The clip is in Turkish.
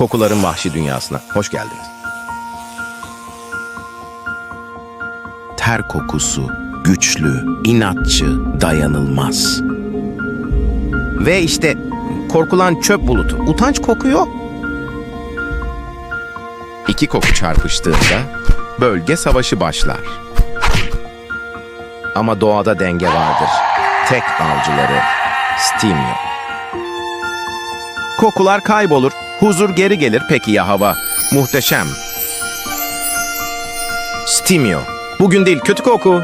Kokuların vahşi dünyasına hoş geldiniz. Ter kokusu, güçlü, inatçı, dayanılmaz. Ve işte korkulan çöp bulutu, utanç kokuyor. İki koku çarpıştığında bölge savaşı başlar. Ama doğada denge vardır. Tek avcıları Stimio. Kokular kaybolur, huzur geri gelir. Peki ya hava? Muhteşem. Stimio. Bugün değil, kötü koku.